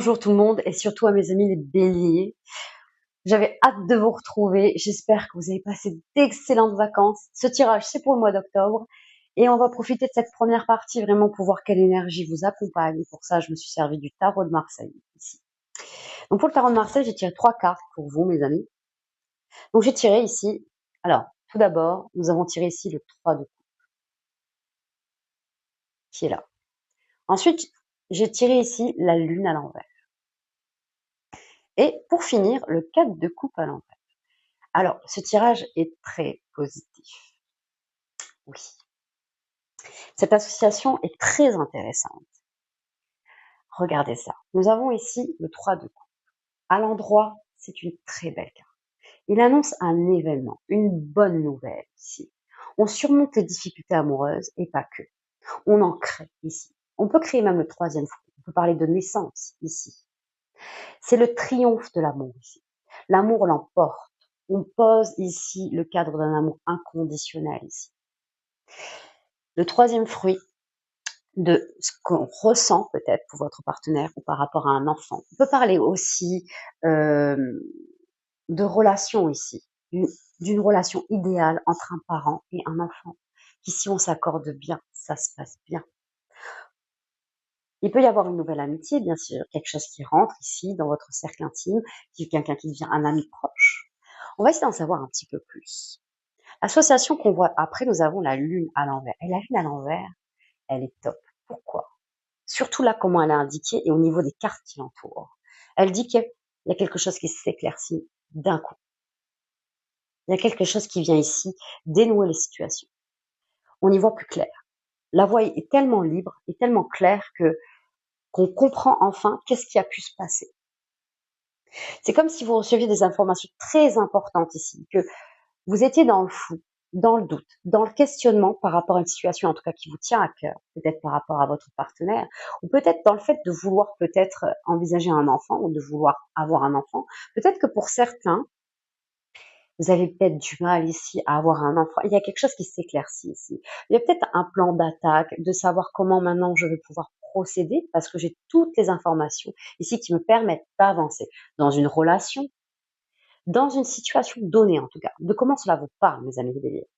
Bonjour tout le monde et surtout à mes amis les béliers. J'avais hâte de vous retrouver. J'espère que vous avez passé d'excellentes vacances. Ce tirage, c'est pour le mois d'octobre et on va profiter de cette première partie vraiment pour voir quelle énergie vous accompagne. Pour ça, je me suis servi du tarot de Marseille ici. Donc pour le tarot de Marseille, j'ai tiré 3 cartes pour vous, mes amis. Donc j'ai tiré ici. Alors, tout d'abord, nous avons tiré ici le 3 de coupe qui est là. Ensuite, j'ai tiré ici la lune à l'envers. Et pour finir, le 4 de coupe à l'envers. Alors, ce tirage est très positif. Oui. Cette association est très intéressante. Regardez ça. Nous avons ici le 3 de coupe. À l'endroit, c'est une très belle carte. Il annonce un événement, une bonne nouvelle ici. On surmonte les difficultés amoureuses et pas que. On en crée ici. On peut créer même le 3e fruit. On peut parler de naissance ici. C'est le triomphe de l'amour ici. L'amour l'emporte. On pose ici le cadre d'un amour inconditionnel ici. Le 3e fruit de ce qu'on ressent peut-être pour votre partenaire ou par rapport à un enfant. On peut parler aussi de relation ici, d'une relation idéale entre un parent et un enfant, qui si on s'accorde bien, ça se passe bien. Il peut y avoir une nouvelle amitié, bien sûr, quelque chose qui rentre ici dans votre cercle intime, quelqu'un qui devient un ami proche. On va essayer d'en savoir un petit peu plus. L'association qu'on voit après, nous avons la lune à l'envers. Et la lune à l'envers, elle est top. Pourquoi? Surtout là, comment elle est indiquée et au niveau des cartes qui l'entourent. Elle dit qu'il y a quelque chose qui s'éclaircit d'un coup. Il y a quelque chose qui vient ici dénouer les situations. On y voit plus clair. La voie est tellement libre et tellement claire qu'on comprend enfin qu'est-ce qui a pu se passer. C'est comme si vous receviez des informations très importantes ici, que vous étiez dans le flou, dans le doute, dans le questionnement par rapport à une situation en tout cas qui vous tient à cœur, peut-être par rapport à votre partenaire, ou peut-être dans le fait de vouloir peut-être envisager un enfant ou de vouloir avoir un enfant. Peut-être que pour certains, vous avez peut-être du mal ici à avoir un enfant. Il y a quelque chose qui s'éclaircit ici. Il y a peut-être un plan d'attaque, de savoir comment maintenant je vais pouvoir procéder parce que j'ai toutes les informations ici qui me permettent d'avancer dans une relation, dans une situation donnée en tout cas, de comment cela vous parle, mes amis béliers.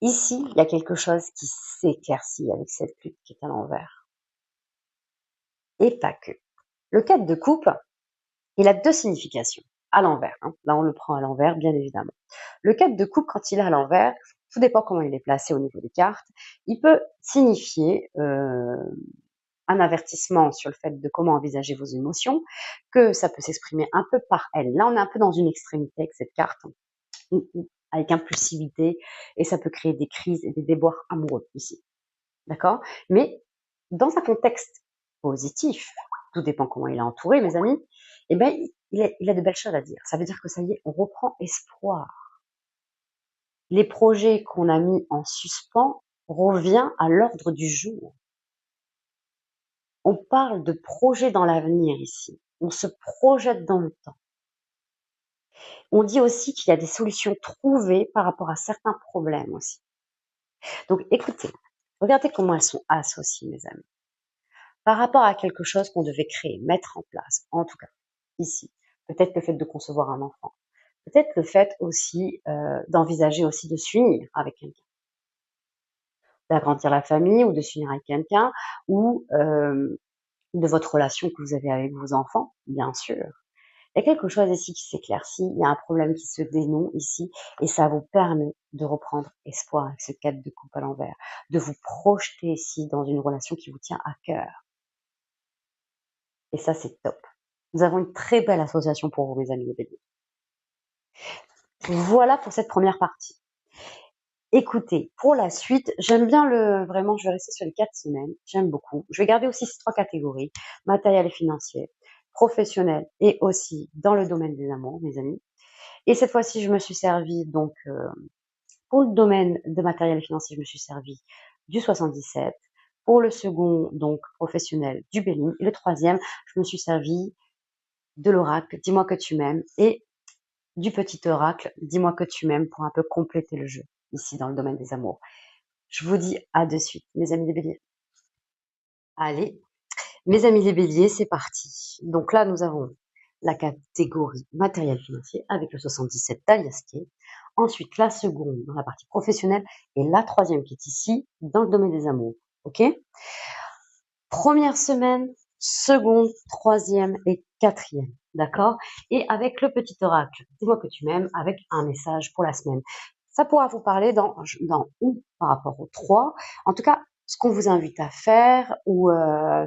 Ici, il y a quelque chose qui s'éclaircit avec cette lune qui est à l'envers. Et pas que. Le 4 de coupe, il a 2 significations. À l'envers. Là, on le prend à l'envers, bien évidemment. Le 4 de coupe, quand il est à l'envers, tout dépend comment il est placé au niveau des cartes, il peut signifier un avertissement sur le fait de comment envisager vos émotions, que ça peut s'exprimer un peu par elle. Là, on est un peu dans une extrémité avec cette carte, avec impulsivité, et ça peut créer des crises et des déboires amoureux ici. D'accord? Mais dans un contexte positif, tout dépend comment il est entouré, mes amis, eh ben, il a de belles choses à dire. Ça veut dire que ça y est, on reprend espoir. Les projets qu'on a mis en suspens revient à l'ordre du jour. On parle de projets dans l'avenir ici. On se projette dans le temps. On dit aussi qu'il y a des solutions trouvées par rapport à certains problèmes aussi. Donc écoutez, regardez comment elles sont associées, mes amis. Par rapport à quelque chose qu'on devait créer, mettre en place, en tout cas, ici. Peut-être le fait de concevoir un enfant. Peut-être le fait aussi d'envisager aussi de s'unir avec quelqu'un. D'agrandir la famille ou de s'unir avec quelqu'un ou de votre relation que vous avez avec vos enfants, bien sûr. Il y a quelque chose ici qui s'éclaircit, il y a un problème qui se dénoue ici et ça vous permet de reprendre espoir avec ce 4 de coupe à l'envers, de vous projeter ici dans une relation qui vous tient à cœur. Et ça, c'est top. Nous avons une très belle association pour vous, mes amis les béliers. Voilà pour cette première partie. Écoutez, pour la suite, j'aime bien vraiment, je vais rester sur les 4 semaines, j'aime beaucoup. Je vais garder aussi ces 3 catégories, matériel et financier, professionnel et aussi dans le domaine des amours, mes amis. Et cette fois-ci, je me suis servi donc, pour le domaine de matériel et financier, je me suis servi du 77. Pour le second, donc professionnel, du Béline. Et le 3e, je me suis servi de l'oracle, dis-moi que tu m'aimes, et du petit oracle, dis-moi que tu m'aimes, pour un peu compléter le jeu, ici dans le domaine des amours. Je vous dis à de suite, mes amis des béliers. Allez, Mes amis les béliers, c'est parti. Donc là, nous avons la catégorie matériel financier avec le 77 d'Aliaské. Ensuite, la seconde dans la partie professionnelle et la troisième qui est ici dans le domaine des amours. OK? Première semaine, seconde, troisième et quatrième. D'accord? Et avec le petit oracle, dis-moi que tu m'aimes, avec un message pour la semaine. Ça pourra vous parler dans ou par rapport aux trois. En tout cas, ce qu'on vous invite à faire ou en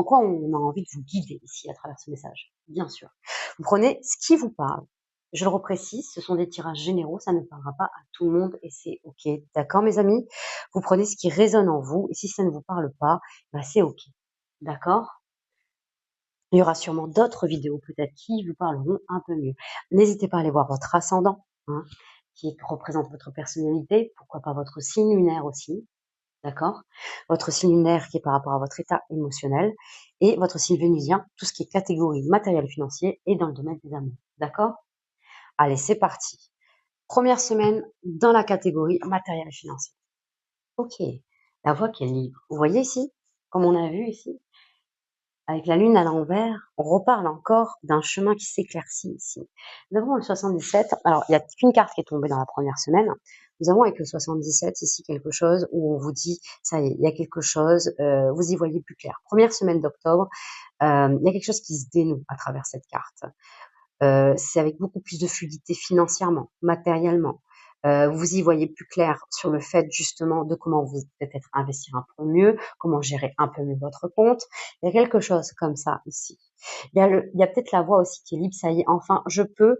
quoi on a envie de vous guider ici à travers ce message. Bien sûr. Vous prenez ce qui vous parle. Je le reprécise, ce sont des tirages généraux, ça ne parlera pas à tout le monde et c'est OK. D'accord, mes amis? Vous prenez ce qui résonne en vous et si ça ne vous parle pas, bah, c'est OK. D'accord? Il y aura sûrement d'autres vidéos peut-être qui vous parleront un peu mieux. N'hésitez pas à aller voir votre ascendant, hein, qui représente votre personnalité, pourquoi pas votre signe lunaire aussi, d'accord? Votre signe lunaire qui est par rapport à votre état émotionnel et votre signe vénusien, tout ce qui est catégorie matériel financier et dans le domaine des amours, d'accord? Allez, c'est parti. Première semaine dans la catégorie matériel financier. OK, la voie qui est libre. Vous voyez ici, comme on a vu ici, avec la lune à l'envers, on reparle encore d'un chemin qui s'éclaircit ici. Nous avons le 77, alors il n'y a qu'une carte qui est tombée dans la première semaine. Nous avons avec le 77 ici quelque chose où on vous dit, ça y est, il y a quelque chose, vous y voyez plus clair. Première semaine d'octobre, il y a quelque chose qui se dénoue à travers cette carte. C'est avec beaucoup plus de fluidité financièrement, matériellement. Vous y voyez plus clair sur le fait justement de comment vous peut-être investir un peu mieux, comment gérer un peu mieux votre compte. Il y a quelque chose comme ça ici. Il y a peut-être la voie aussi qui est libre, ça y est, enfin, je peux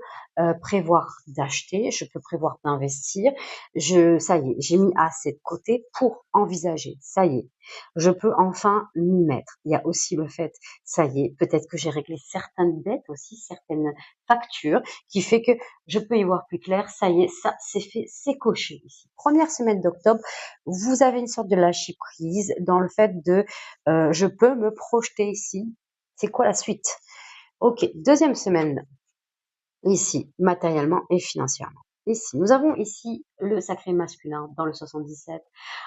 prévoir d'acheter, je peux prévoir d'investir. Ça y est, j'ai mis assez de côté pour envisager. Ça y est, je peux enfin m'y mettre. Il y a aussi le fait, ça y est, peut-être que j'ai réglé certaines dettes aussi, certaines factures, qui fait que je peux y voir plus clair. Ça y est, ça c'est fait, c'est coché ici. Première semaine d'octobre, vous avez une sorte de lâcher prise dans le fait de, je peux me projeter ici. C'est quoi la suite? Ok, deuxième semaine ici, matériellement et financièrement. Ici, nous avons ici le sacré masculin dans le 77.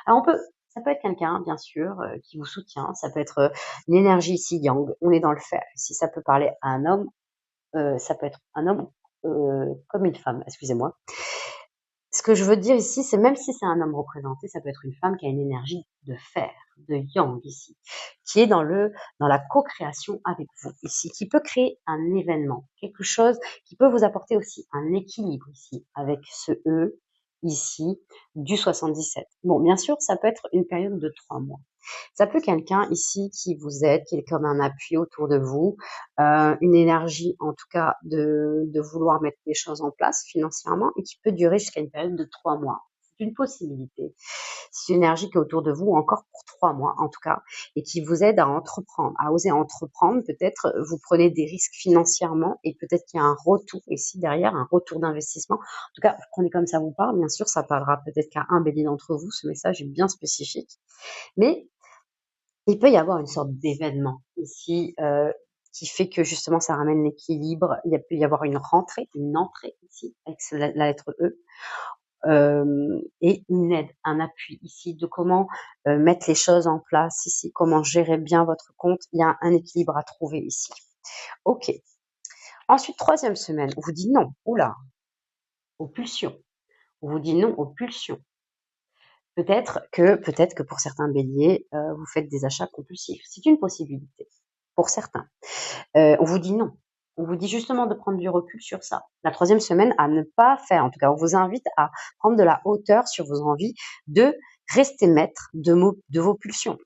Alors ça peut être quelqu'un, bien sûr, qui vous soutient. Ça peut être une énergie ici yang. On est dans le fer. Si ça peut parler à un homme, ça peut être un homme comme une femme. Excusez-moi. Ce que je veux dire ici, c'est même si c'est un homme représenté, ça peut être une femme qui a une énergie de fer, de yang ici, qui est dans la co-création avec vous ici, qui peut créer un événement, quelque chose qui peut vous apporter aussi un équilibre ici, avec ce E ici du 77. Bon, bien sûr, ça peut être une période de 3 mois. Ça peut quelqu'un ici qui vous aide, qui est comme un appui autour de vous, une énergie en tout cas de vouloir mettre des choses en place financièrement et qui peut durer jusqu'à une période de 3 mois. C'est une possibilité. C'est une énergie qui est autour de vous encore pour 3 mois en tout cas et qui vous aide à entreprendre, à oser entreprendre. Peut-être vous prenez des risques financièrement et peut-être qu'il y a un retour ici derrière, un retour d'investissement. En tout cas, vous prenez comme ça vous parle. Bien sûr, ça parlera peut-être qu'à un bélier d'entre vous. Ce message est bien spécifique. Mais il peut y avoir une sorte d'événement ici qui fait que justement ça ramène l'équilibre. Il peut y avoir une rentrée, une entrée ici avec la lettre E et une aide, un appui ici de comment mettre les choses en place ici, comment gérer bien votre compte. Il y a un équilibre à trouver ici. Ok. Ensuite, troisième semaine, on vous dit non. Oula, aux pulsions. On vous dit non aux pulsions. Peut-être que pour certains béliers, vous faites des achats compulsifs. C'est une possibilité pour certains. On vous dit non. On vous dit justement de prendre du recul sur ça. La troisième semaine à ne pas faire. En tout cas, on vous invite à prendre de la hauteur sur vos envies, de rester maître de vos pulsions.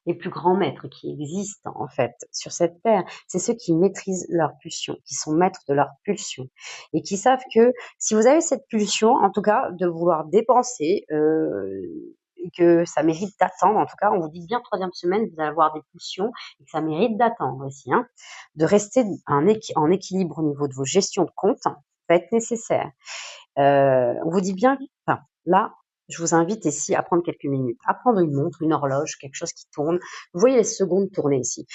Les plus grands maîtres qui existent en fait sur cette terre, c'est ceux qui maîtrisent leurs pulsions, qui sont maîtres de leurs pulsions et qui savent que si vous avez cette pulsion, en tout cas de vouloir dépenser, et que ça mérite d'attendre, en tout cas on vous dit bien troisième semaine, vous allez avoir des pulsions et que ça mérite d'attendre aussi, hein, de rester en équilibre au niveau de vos gestions de compte, va être nécessaire. On vous dit bien, enfin, là, je vous invite ici à prendre quelques minutes, à prendre une montre, une horloge, quelque chose qui tourne. Vous voyez les secondes tourner ici.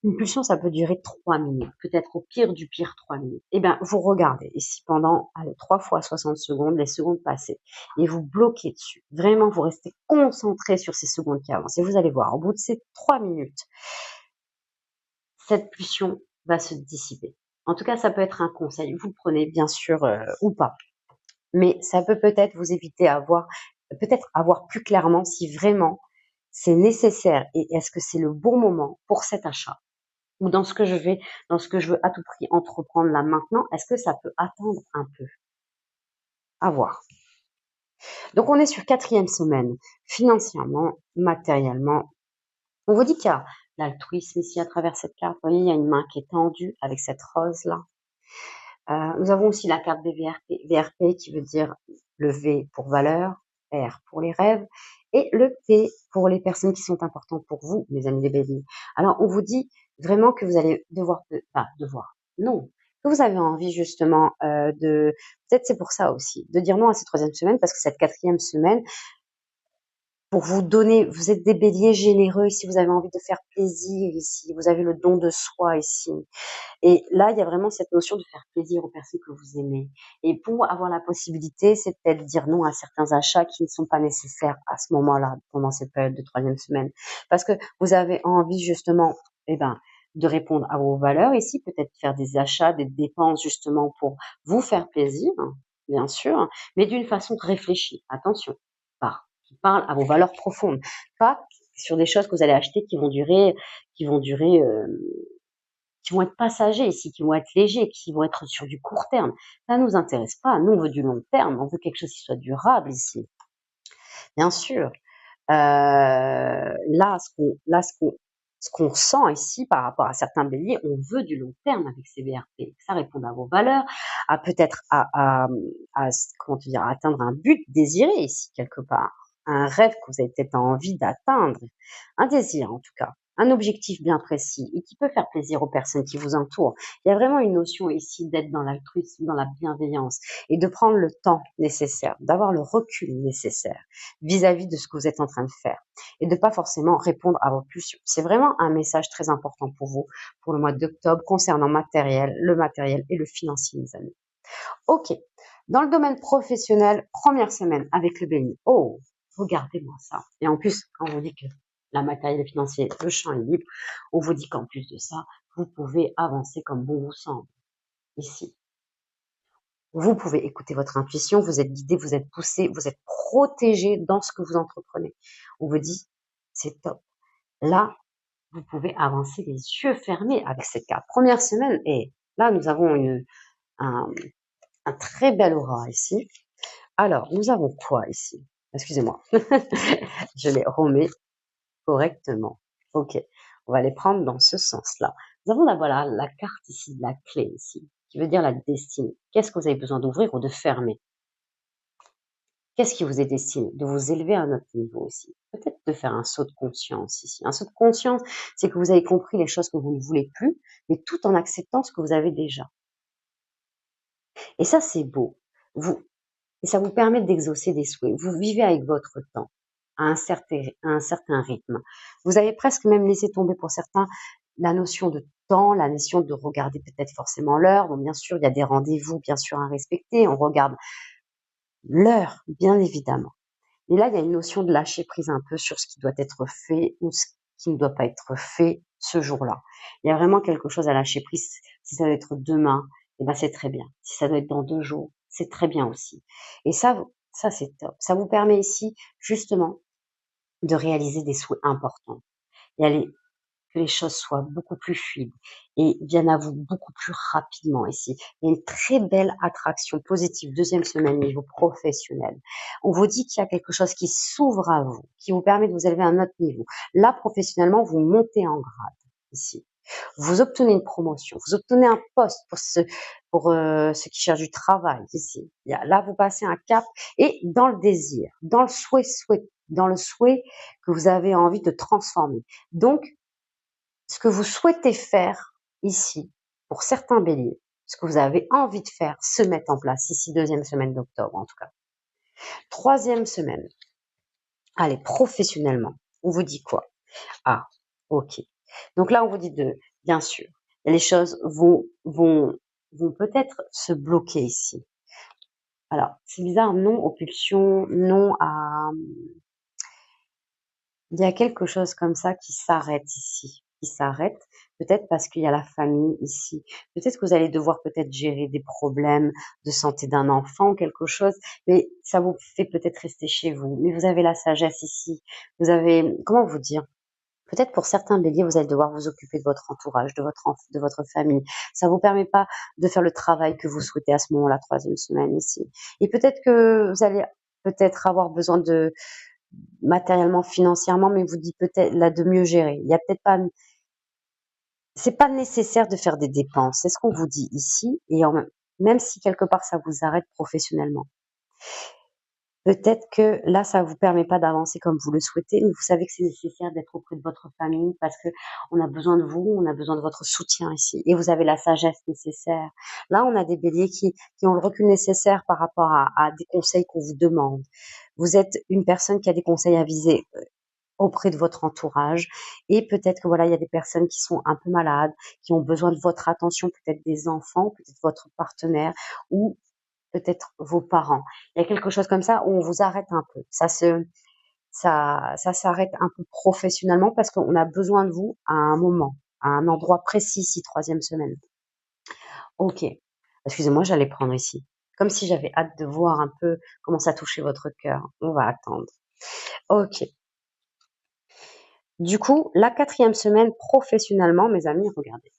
Une pulsion, ça peut durer 3 minutes, peut-être au pire du pire 3 minutes. Eh bien, vous regardez ici pendant, allez, 3 fois 60 secondes, les secondes passées, et vous bloquez dessus. Vraiment, vous restez concentré sur ces secondes qui avancent. Et vous allez voir, au bout de ces 3 minutes, cette pulsion va se dissiper. En tout cas, ça peut être un conseil. Vous le prenez bien sûr ou pas. Mais ça peut peut-être vous éviter peut-être avoir plus clairement si vraiment c'est nécessaire et est-ce que c'est le bon moment pour cet achat ou dans ce que je veux à tout prix entreprendre là maintenant, est-ce que ça peut attendre un peu? À voir. Donc on est sur 4e semaine, financièrement, matériellement. On vous dit qu'il y a l'altruisme ici à travers cette carte. Vous voyez, il y a une main qui est tendue avec cette rose là. Nous avons aussi la carte des VRP, VRP qui veut dire le V pour valeur, R pour les rêves, et le P pour les personnes qui sont importantes pour vous, mes amis les béliers. Alors, on vous dit vraiment que vous allez non, que vous avez envie justement peut-être c'est pour ça aussi, de dire non à cette 3e semaine, parce que cette 4e semaine, pour vous donner, vous êtes des béliers généreux ici, vous avez envie de faire plaisir ici, vous avez le don de soi ici. Et là, il y a vraiment cette notion de faire plaisir aux personnes que vous aimez. Et pour avoir la possibilité, c'est peut-être dire non à certains achats qui ne sont pas nécessaires à ce moment-là, pendant cette période de 3e semaine. Parce que vous avez envie justement, eh ben, de répondre à vos valeurs ici, peut-être faire des achats, des dépenses justement pour vous faire plaisir, hein, bien sûr, mais d'une façon réfléchie. Attention, qui parle à vos valeurs profondes, pas sur des choses que vous allez acheter qui vont durer qui vont être passagers ici, qui vont être légers, qui vont être sur du court terme. Ça ne nous intéresse pas. Nous, on veut du long terme. On veut quelque chose qui soit durable ici. Bien sûr. Ce qu'on sent ici par rapport à certains béliers, on veut du long terme avec ces VRP. Ça répond à vos valeurs, à peut-être comment te dire, à atteindre un but désiré ici quelque part, un rêve que vous avez peut-être envie d'atteindre, un désir en tout cas, un objectif bien précis et qui peut faire plaisir aux personnes qui vous entourent. Il y a vraiment une notion ici d'être dans l'altruisme, dans la bienveillance et de prendre le temps nécessaire, d'avoir le recul nécessaire vis-à-vis de ce que vous êtes en train de faire et de pas forcément répondre à vos pulsions. C'est vraiment un message très important pour vous pour le mois d'octobre concernant le matériel et le financier, mes amis. Ok. Dans le domaine professionnel, 1re semaine avec le béni. Oh, regardez-moi ça. Et en plus, quand on vous dit que la matériel et financier, le champ est libre, on vous dit qu'en plus de ça, vous pouvez avancer comme bon vous semble. Ici. Vous pouvez écouter votre intuition, vous êtes guidé, vous êtes poussé, vous êtes protégé dans ce que vous entreprenez. On vous dit, c'est top. Là, vous pouvez avancer les yeux fermés avec cette carte. 1re semaine, et là, nous avons un très bel aura ici. Alors, nous avons quoi ici? Excusez-moi, je les remets correctement. Ok, on va les prendre dans ce sens-là. Nous avons voilà, la carte ici, la clé ici, qui veut dire la destinée. Qu'est-ce que vous avez besoin d'ouvrir ou de fermer? Qu'est-ce qui vous est destiné? De vous élever à un autre niveau aussi. Peut-être de faire un saut de conscience ici. Un saut de conscience, c'est que vous avez compris les choses que vous ne voulez plus, mais tout en acceptant ce que vous avez déjà. Et ça, c'est beau. Et ça vous permet d'exaucer des souhaits. Vous vivez avec votre temps, à un certain rythme. Vous avez presque même laissé tomber pour certains la notion de temps, la notion de regarder peut-être forcément l'heure. Bon, bien sûr, il y a des rendez-vous, bien sûr, à respecter. On regarde l'heure, bien évidemment. Et là, il y a une notion de lâcher prise un peu sur ce qui doit être fait ou ce qui ne doit pas être fait ce jour-là. Il y a vraiment quelque chose à lâcher prise. Si ça doit être demain, eh ben c'est très bien. Si ça doit être dans 2 jours, c'est très bien aussi. Et ça c'est top. Ça vous permet ici, justement, de réaliser des souhaits importants. Et que les choses soient beaucoup plus fluides et viennent à vous beaucoup plus rapidement ici. Il y a une très belle attraction positive, 2e semaine niveau professionnel. On vous dit qu'il y a quelque chose qui s'ouvre à vous, qui vous permet de vous élever à un autre niveau. Là, professionnellement, vous montez en grade ici. Vous obtenez une promotion, vous obtenez un poste pour ceux qui cherchent du travail ici. Là, vous passez un cap et dans le désir, dans le souhait que vous avez envie de transformer. Donc, ce que vous souhaitez faire ici, pour certains béliers, ce que vous avez envie de faire, se met en place ici, 2e semaine d'octobre en tout cas. 3e semaine, allez, professionnellement, on vous dit quoi? Ah, ok. Donc là, on vous dit bien sûr. Et les choses vont peut-être se bloquer ici. Alors, c'est bizarre, non aux pulsions, non à... Il y a quelque chose comme ça qui s'arrête ici, qui s'arrête, peut-être parce qu'il y a la famille ici. Peut-être que vous allez devoir peut-être gérer des problèmes de santé d'un enfant, quelque chose, mais ça vous fait peut-être rester chez vous. Mais vous avez la sagesse ici. Vous avez, comment vous dire? Peut-être pour certains béliers, vous allez devoir vous occuper de votre entourage, de votre famille. Ça vous permet pas de faire le travail que vous souhaitez à ce moment-là, troisième semaine ici. Et peut-être que vous allez peut-être avoir besoin de matériellement, financièrement, mais vous dites peut-être là de mieux gérer. Il y a peut-être pas, c'est pas nécessaire de faire des dépenses. C'est ce qu'on vous dit ici, et même si quelque part ça vous arrête professionnellement. Peut-être que là, ça vous permet pas d'avancer comme vous le souhaitez, mais vous savez que c'est nécessaire d'être auprès de votre famille parce que on a besoin de vous, on a besoin de votre soutien ici, et vous avez la sagesse nécessaire. Là, on a des béliers qui ont le recul nécessaire par rapport à des conseils qu'on vous demande. Vous êtes une personne qui a des conseils à viser auprès de votre entourage, et peut-être que voilà, il y a des personnes qui sont un peu malades, qui ont besoin de votre attention, peut-être des enfants, peut-être votre partenaire ou peut-être vos parents. Il y a quelque chose comme ça où on vous arrête un peu. Ça s'arrête un peu professionnellement parce qu'on a besoin de vous à un moment, à un endroit précis, ici, troisième semaine. Ok. Excusez-moi, j'allais prendre ici. Comme si j'avais hâte de voir un peu comment ça touchait votre cœur. On va attendre. Ok. Du coup, la quatrième semaine, professionnellement, mes amis, regardez.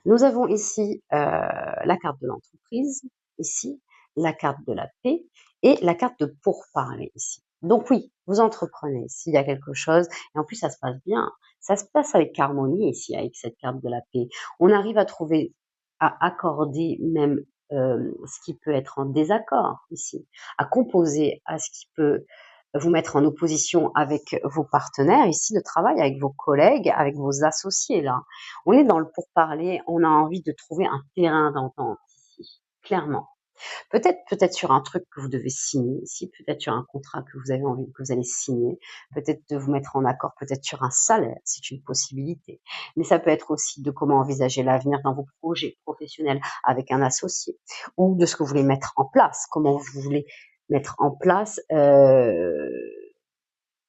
Nous avons ici la carte de l'entreprise, ici, la carte de la paix et la carte de pourparler ici. Donc oui, vous entreprenez s'il y a quelque chose, et en plus ça se passe bien. Ça se passe avec harmonie ici, avec cette carte de la paix. On arrive à trouver, à accorder même ce qui peut être en désaccord ici, à composer à ce qui peut vous mettre en opposition avec vos partenaires ici de travail, avec vos collègues, avec vos associés là. On est dans le pourparler, on a envie de trouver un terrain d'entente ici, clairement. Peut-être sur un truc que vous devez signer ici, peut-être sur un contrat que vous avez envie que vous allez signer, peut-être de vous mettre en accord, peut-être sur un salaire, c'est une possibilité. Mais ça peut être aussi de comment envisager l'avenir dans vos projets professionnels avec un associé, ou de ce que vous voulez mettre en place, comment vous voulez mettre en place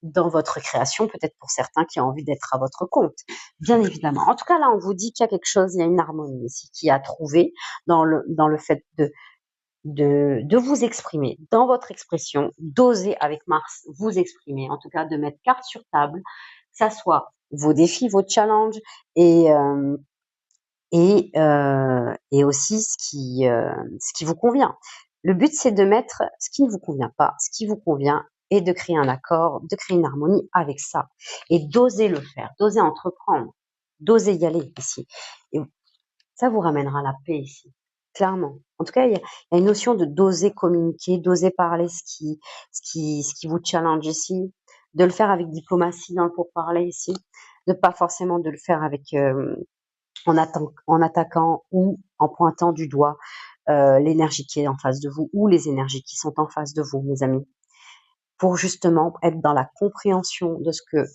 dans votre création, peut-être pour certains qui ont envie d'être à votre compte, bien évidemment. En tout cas, là, on vous dit qu'il y a quelque chose, il y a une harmonie ici qui a trouvé dans le fait de vous exprimer, dans votre expression, d'oser avec Mars vous exprimer, en tout cas de mettre carte sur table, que ça soit vos défis, vos challenges et aussi ce qui vous convient. Le but, c'est de mettre ce qui ne vous convient pas, ce qui vous convient, et de créer un accord, de créer une harmonie avec ça. Et d'oser le faire, d'oser entreprendre, d'oser y aller ici. Et ça vous ramènera la paix ici, clairement. En tout cas, il y a une notion de d'oser communiquer, d'oser parler ce qui vous challenge ici, de le faire avec diplomatie dans le pourparler ici, de pas forcément de le faire avec en attaquant ou en pointant du doigt l'énergie qui est en face de vous ou les énergies qui sont en face de vous, mes amis, pour justement être dans la compréhension de ce que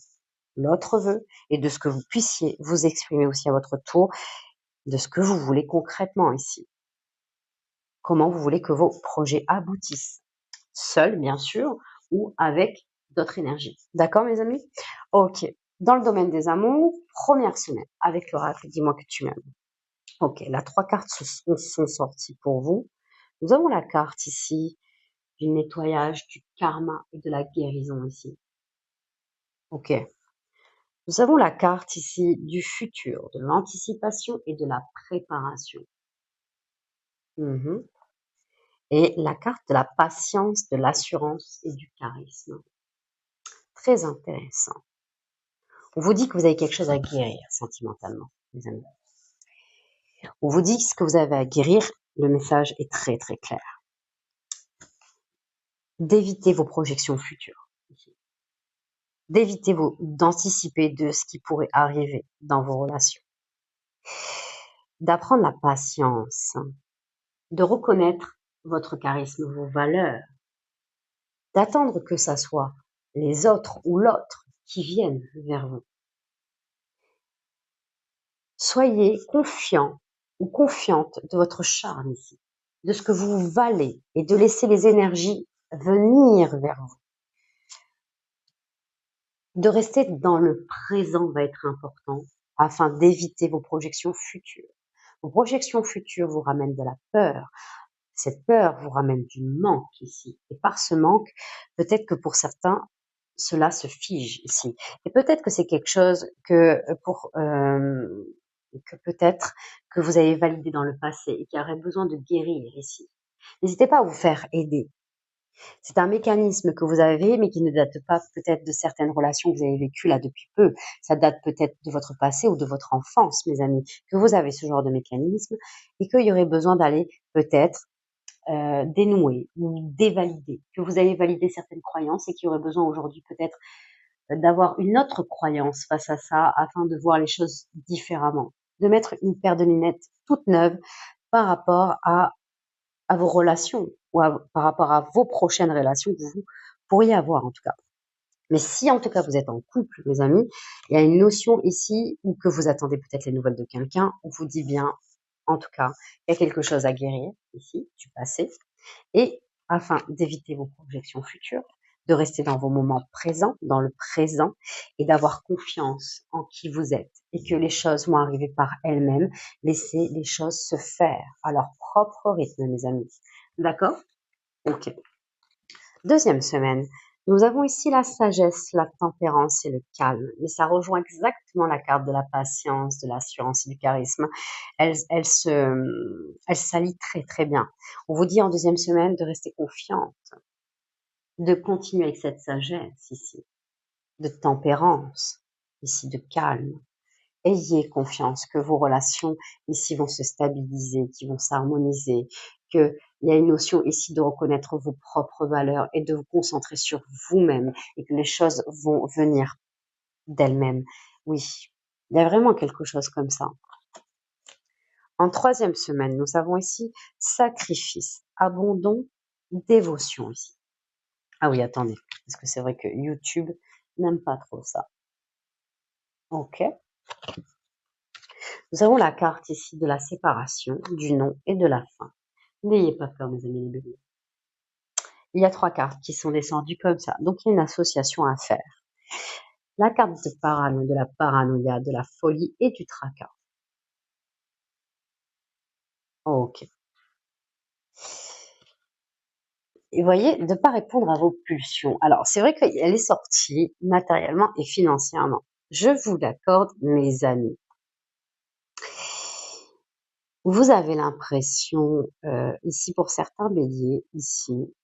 l'autre veut et de ce que vous puissiez vous exprimer aussi à votre tour, de ce que vous voulez concrètement ici. Comment vous voulez que vos projets aboutissent. Seul, bien sûr, ou avec d'autres énergies. D'accord, mes amis? Ok. Dans le domaine des amours, première semaine, avec l'oracle, dis-moi que tu m'aimes. Ok, là, 3 cartes sont sorties pour vous. Nous avons la carte ici du nettoyage, du karma et de la guérison ici. Ok. Nous avons la carte ici du futur, de l'anticipation et de la préparation. Et la carte de la patience, de l'assurance et du charisme. Très intéressant. On vous dit que vous avez quelque chose à guérir sentimentalement, les amis. On vous dit ce que vous avez à guérir, le message est très très clair. D'éviter vos projections futures. D'anticiper de ce qui pourrait arriver dans vos relations. D'apprendre la patience. De reconnaître votre charisme, vos valeurs. D'attendre que ça soit les autres ou l'autre qui viennent vers vous. Soyez confiant ou confiante de votre charme ici, de ce que vous valez et de laisser les énergies venir vers vous. De rester dans le présent va être important afin d'éviter vos projections futures. Vos projections futures vous ramènent de la peur. Cette peur vous ramène du manque ici. Et par ce manque, peut-être que pour certains, cela se fige ici. Et peut-être que c'est quelque chose que peut-être que vous avez validé dans le passé et qui aurait besoin de guérir ici. N'hésitez pas à vous faire aider. C'est un mécanisme que vous avez, mais qui ne date pas peut-être de certaines relations que vous avez vécues là depuis peu. Ça date peut-être de votre passé ou de votre enfance, mes amis, que vous avez ce genre de mécanisme et qu'il y aurait besoin d'aller peut-être dénouer ou dévalider, que vous avez validé certaines croyances et qu'il y aurait besoin aujourd'hui peut-être d'avoir une autre croyance face à ça afin de voir les choses différemment, de mettre une paire de lunettes toute neuve par rapport à vos relations ou par rapport à vos prochaines relations que vous pourriez avoir en tout cas. Mais si en tout cas vous êtes en couple, mes amis, il y a une notion ici ou que vous attendez peut-être les nouvelles de quelqu'un, on vous dit bien, en tout cas, il y a quelque chose à guérir ici, du passé, et afin d'éviter vos projections futures, de rester dans vos moments présents, dans le présent, et d'avoir confiance en qui vous êtes, et que les choses vont arriver par elles-mêmes. Laissez les choses se faire à leur propre rythme, mes amis. D'accord? Ok. Deuxième semaine. Nous avons ici la sagesse, la tempérance et le calme. Mais ça rejoint exactement la carte de la patience, de l'assurance et du charisme. Elle s'allie très très bien. On vous dit en deuxième semaine de rester confiante, de continuer avec cette sagesse ici, de tempérance, ici de calme. Ayez confiance que vos relations ici vont se stabiliser, qui vont s'harmoniser, qu'il y a une notion ici de reconnaître vos propres valeurs et de vous concentrer sur vous-même et que les choses vont venir d'elles-mêmes. Oui, il y a vraiment quelque chose comme ça. En troisième semaine, nous avons ici sacrifice, abandon, dévotion ici. Ah oui, attendez, parce que c'est vrai que YouTube n'aime pas trop ça. Ok. Nous avons la carte ici de la séparation, du non et de la fin. N'ayez pas peur, mes amis les béliers. Il y a 3 cartes qui sont descendues comme ça. Donc, il y a une association à faire. La carte de la paranoïa, de la folie et du tracas. Ok. Et vous voyez, de ne pas répondre à vos pulsions. Alors, c'est vrai qu'elle est sortie matériellement et financièrement. Je vous l'accorde, mes amis. Vous avez l'impression, ici pour certains béliers, ici,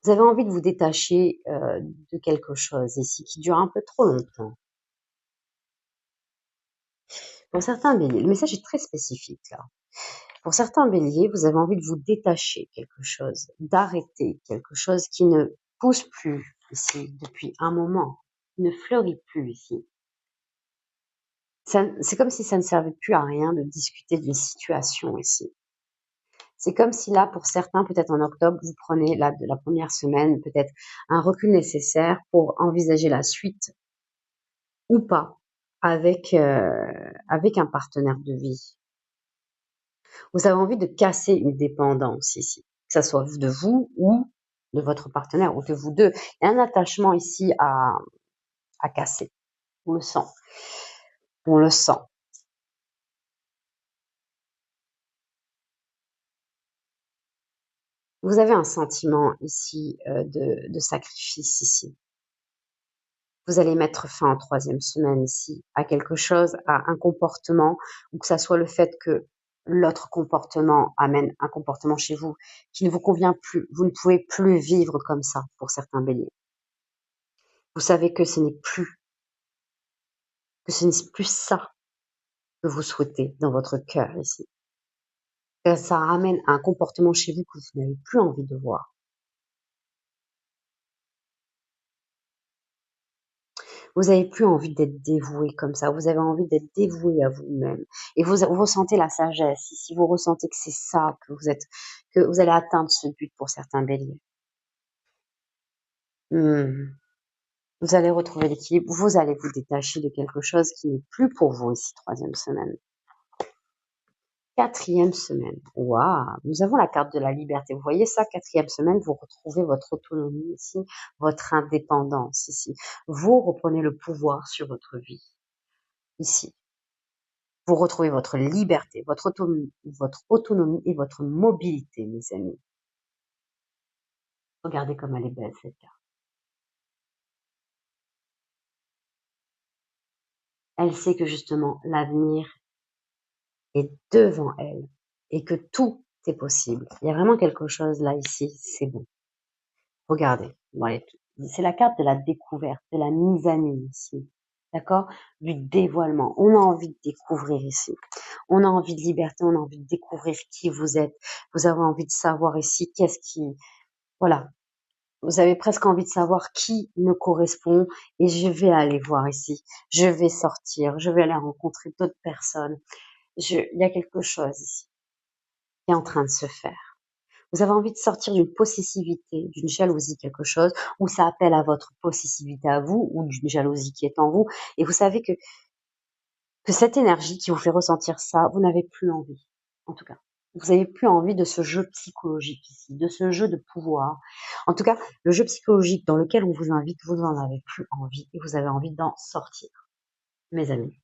vous avez envie de vous détacher de quelque chose ici qui dure un peu trop longtemps. Pour certains béliers, le message est très spécifique là. Pour certains béliers, vous avez envie de vous détacher quelque chose, d'arrêter quelque chose qui ne pousse plus ici depuis un moment, qui ne fleurit plus ici. C'est comme si ça ne servait plus à rien de discuter d'une situation ici. C'est comme si là, pour certains, peut-être en octobre, vous prenez de la première semaine, peut-être un recul nécessaire pour envisager la suite ou pas avec un partenaire de vie. Vous avez envie de casser une dépendance ici, que ça soit de vous ou de votre partenaire ou de vous deux. Il y a un attachement ici à casser. On le sent. On le sent. Vous avez un sentiment ici de sacrifice ici. Vous allez mettre fin en troisième semaine ici à quelque chose, à un comportement, ou que ça soit le fait que l'autre comportement amène un comportement chez vous qui ne vous convient plus. Vous ne pouvez plus vivre comme ça pour certains béliers. Vous savez que ce n'est plus ça que vous souhaitez dans votre cœur ici. Ça ramène un comportement chez vous que vous n'avez plus envie de voir. Vous n'avez plus envie d'être dévoué comme ça. Vous avez envie d'être dévoué à vous-même. Et vous ressentez la sagesse ici. Vous ressentez que c'est ça que vous allez atteindre ce but pour certains béliers. Vous allez retrouver l'équilibre, vous allez vous détacher de quelque chose qui n'est plus pour vous ici, 3e semaine. 4e semaine, waouh, nous avons la carte de la liberté. Vous voyez ça, 4e semaine, vous retrouvez votre autonomie ici, votre indépendance ici. Vous reprenez le pouvoir sur votre vie ici. Vous retrouvez votre liberté, votre autonomie et votre mobilité, mes amis. Regardez comme elle est belle, cette carte. Elle sait que justement, l'avenir est devant elle et que tout est possible. Il y a vraiment quelque chose là, ici, c'est bon. Regardez, c'est la carte de la découverte, de la mise à nu ici. D'accord? Du dévoilement. On a envie de découvrir ici. On a envie de liberté, on a envie de découvrir qui vous êtes. Vous avez envie de savoir ici voilà. Vous avez presque envie de savoir qui me correspond et je vais aller voir ici. Je vais sortir, je vais aller rencontrer d'autres personnes. Il y a quelque chose ici qui est en train de se faire. Vous avez envie de sortir d'une possessivité, d'une jalousie, quelque chose, où ça appelle à votre possessivité à vous, ou d'une jalousie qui est en vous. Et vous savez que cette énergie qui vous fait ressentir ça, vous n'avez plus envie. En tout cas, vous n'avez plus envie de ce jeu psychologique ici, de ce jeu de pouvoir. En tout cas, le jeu psychologique dans lequel on vous invite, vous n'en avez plus envie et vous avez envie d'en sortir, mes amis.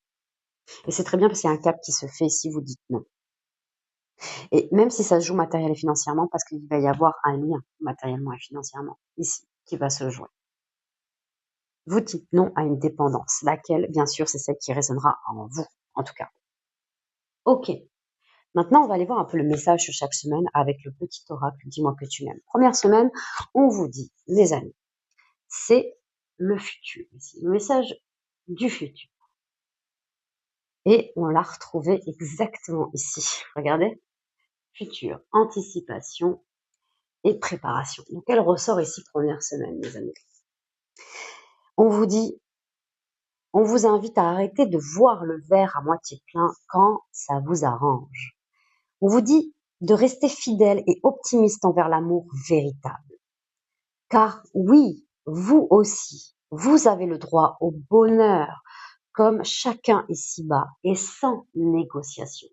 Et c'est très bien parce qu'il y a un cap qui se fait si vous dites non. Et même si ça se joue matériel et financièrement, parce qu'il va y avoir un lien matériellement et financièrement ici qui va se jouer. Vous dites non à une dépendance, laquelle, bien sûr, c'est celle qui résonnera en vous, en tout cas. Ok. Maintenant, on va aller voir un peu le message sur chaque semaine avec le petit oracle Dis-moi que tu m'aimes. Première semaine, on vous dit, les amis, c'est le futur ici, le message du futur. Et on l'a retrouvé exactement ici. Regardez, futur, anticipation et préparation. Donc, elle ressort ici première semaine, mes amis. On vous dit, on vous invite à arrêter de voir le verre à moitié plein quand ça vous arrange. On vous dit de rester fidèle et optimiste envers l'amour véritable. Car oui, vous aussi, vous avez le droit au bonheur, comme chacun ici-bas, et sans négociation.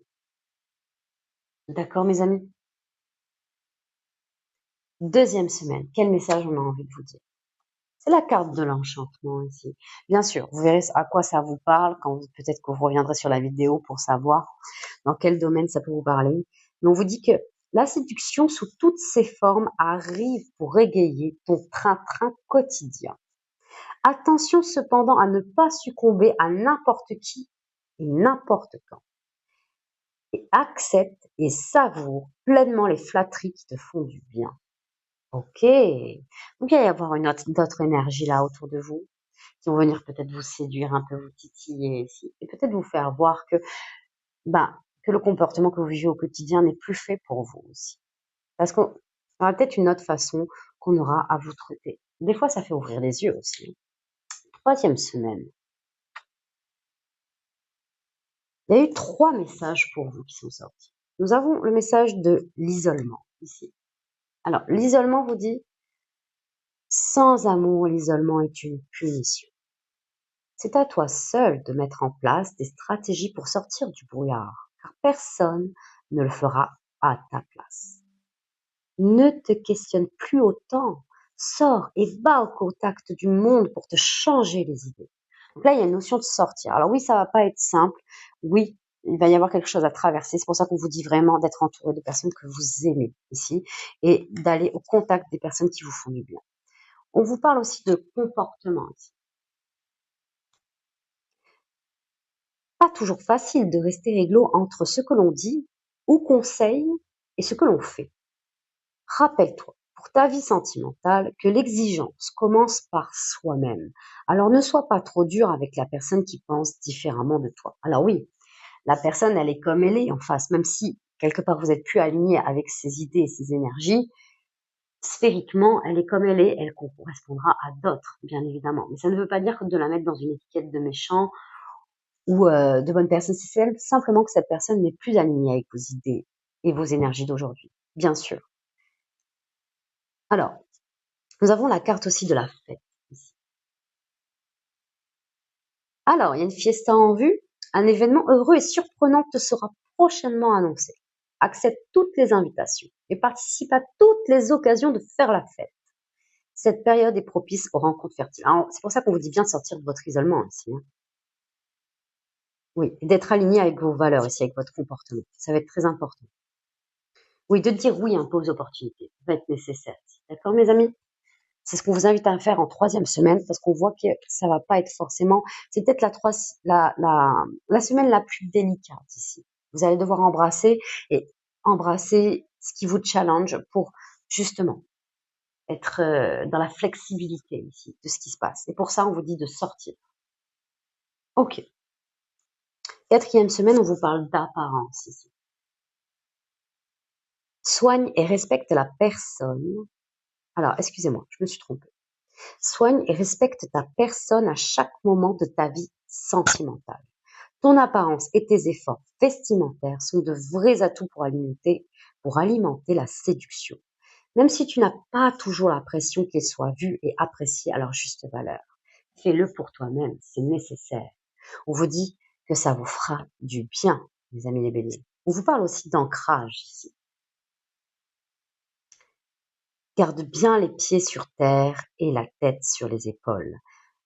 D'accord, mes amis? Deuxième semaine, quel message on a envie de vous dire? C'est la carte de l'enchantement ici. Bien sûr, vous verrez à quoi ça vous parle, peut-être que vous reviendrez sur la vidéo pour savoir dans quel domaine ça peut vous parler. Mais on vous dit que la séduction sous toutes ses formes arrive pour égayer ton train-train quotidien. Attention cependant à ne pas succomber à n'importe qui et n'importe quand. Et accepte et savoure pleinement les flatteries qui te font du bien. Ok. Donc il va y avoir d'autres énergies là autour de vous qui vont venir peut-être vous séduire un peu, vous titiller ici et peut-être vous faire voir que le comportement que vous vivez au quotidien n'est plus fait pour vous aussi. Parce qu'on aura peut-être une autre façon qu'on aura à vous traiter. Des fois, ça fait ouvrir les yeux aussi. 3e semaine. Il y a eu 3 messages pour vous qui sont sortis. Nous avons le message de l'isolement ici. Alors, l'isolement vous dit, sans amour, l'isolement est une punition. C'est à toi seul de mettre en place des stratégies pour sortir du brouillard, car personne ne le fera à ta place. Ne te questionne plus autant, sors et va au contact du monde pour te changer les idées. Donc là, il y a une notion de sortir. Alors oui, ça va pas être simple. Oui, il va y avoir quelque chose à traverser. C'est pour ça qu'on vous dit vraiment d'être entouré de personnes que vous aimez ici et d'aller au contact des personnes qui vous font du bien. On vous parle aussi de comportement ici. Pas toujours facile de rester réglo entre ce que l'on dit ou conseille et ce que l'on fait. Rappelle-toi, pour ta vie sentimentale, que l'exigence commence par soi-même. Alors ne sois pas trop dur avec la personne qui pense différemment de toi. Alors oui, la personne, elle est comme elle est en face, même si quelque part vous êtes plus aligné avec ses idées et ses énergies, sphériquement, elle est comme elle correspondra à d'autres, bien évidemment. Mais ça ne veut pas dire que de la mettre dans une étiquette de méchant ou de bonne personne, c'est simplement que cette personne n'est plus alignée avec vos idées et vos énergies d'aujourd'hui, bien sûr. Alors, nous avons la carte aussi de la fête ici. Alors, il y a une fiesta en vue. Un événement heureux et surprenant te sera prochainement annoncé. Accepte toutes les invitations et participe à toutes les occasions de faire la fête. Cette période est propice aux rencontres fertiles. C'est pour ça qu'on vous dit bien de sortir de votre isolement ici, hein. Oui, et d'être aligné avec vos valeurs ici, avec votre comportement. Ça va être très important. Oui, de dire oui un peu aux opportunités. Ça va être nécessaire. D'accord, mes amis? C'est ce qu'on vous invite à faire en troisième semaine parce qu'on voit que ça va pas être forcément. C'est peut-être la semaine la plus délicate ici. Vous allez devoir embrasser ce qui vous challenge pour justement être dans la flexibilité ici de ce qui se passe. Et pour ça, on vous dit de sortir. Ok. Quatrième semaine, on vous parle d'apparence ici. Soigne et respecte la personne. Alors, excusez-moi, je me suis trompée. Soigne et respecte ta personne à chaque moment de ta vie sentimentale. Ton apparence et tes efforts vestimentaires sont de vrais atouts pour alimenter la séduction. Même si tu n'as pas toujours l'impression qu'elle soit vue et appréciée à leur juste valeur. Fais-le pour toi-même, c'est nécessaire. On vous dit que ça vous fera du bien, mes amis les béliers. On vous parle aussi d'ancrage ici. Garde bien les pieds sur terre et la tête sur les épaules.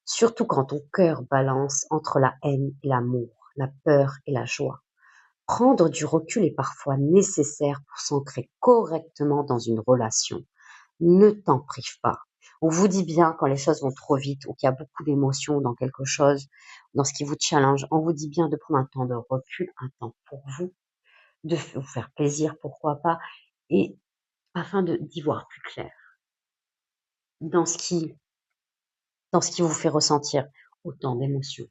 Surtout quand ton cœur balance entre la haine et l'amour, la peur et la joie. Prendre du recul est parfois nécessaire pour s'ancrer correctement dans une relation. Ne t'en prive pas. On vous dit bien quand les choses vont trop vite ou qu'il y a beaucoup d'émotions dans quelque chose, dans ce qui vous challenge, on vous dit bien de prendre un temps de recul, un temps pour vous, de vous faire plaisir, pourquoi pas, et afin d'y voir plus clair dans dans ce qui vous fait ressentir autant d'émotions.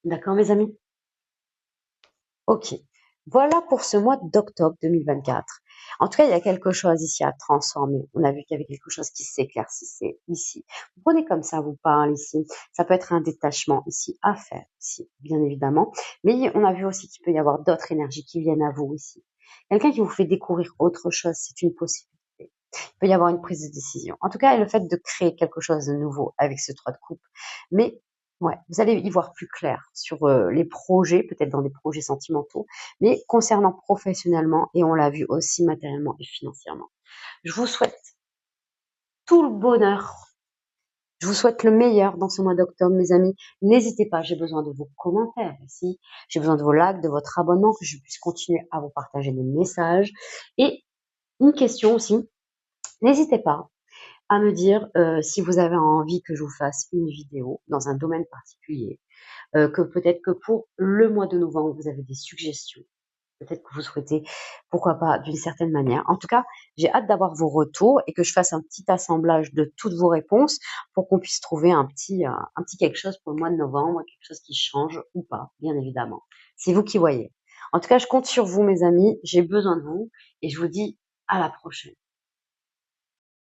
D'accord, mes amis? Ok. Voilà pour ce mois d'octobre 2024. En tout cas, il y a quelque chose ici à transformer. On a vu qu'il y avait quelque chose qui s'éclaircissait ici. Vous prenez comme ça vous parle ici. Ça peut être un détachement ici à faire ici, bien évidemment. Mais on a vu aussi qu'il peut y avoir d'autres énergies qui viennent à vous ici. Quelqu'un qui vous fait découvrir autre chose, c'est une possibilité. Il peut y avoir une prise de décision. En tout cas, le fait de créer quelque chose de nouveau avec ce 3 de coupe. Mais ouais, vous allez y voir plus clair sur les projets, peut-être dans des projets sentimentaux, mais concernant professionnellement et on l'a vu aussi matériellement et financièrement. Je vous souhaite tout le bonheur. Je vous souhaite le meilleur dans ce mois d'octobre, mes amis. N'hésitez pas, j'ai besoin de vos commentaires ici. J'ai besoin de vos likes, de votre abonnement, que je puisse continuer à vous partager des messages. Et une question aussi, n'hésitez pas à me dire si vous avez envie que je vous fasse une vidéo dans un domaine particulier, que peut-être que pour le mois de novembre, vous avez des suggestions. Peut-être que vous souhaitez, pourquoi pas, d'une certaine manière. En tout cas, j'ai hâte d'avoir vos retours et que je fasse un petit assemblage de toutes vos réponses pour qu'on puisse trouver un petit quelque chose pour le mois de novembre, quelque chose qui change ou pas, bien évidemment. C'est vous qui voyez. En tout cas, je compte sur vous, mes amis. J'ai besoin de vous et je vous dis à la prochaine.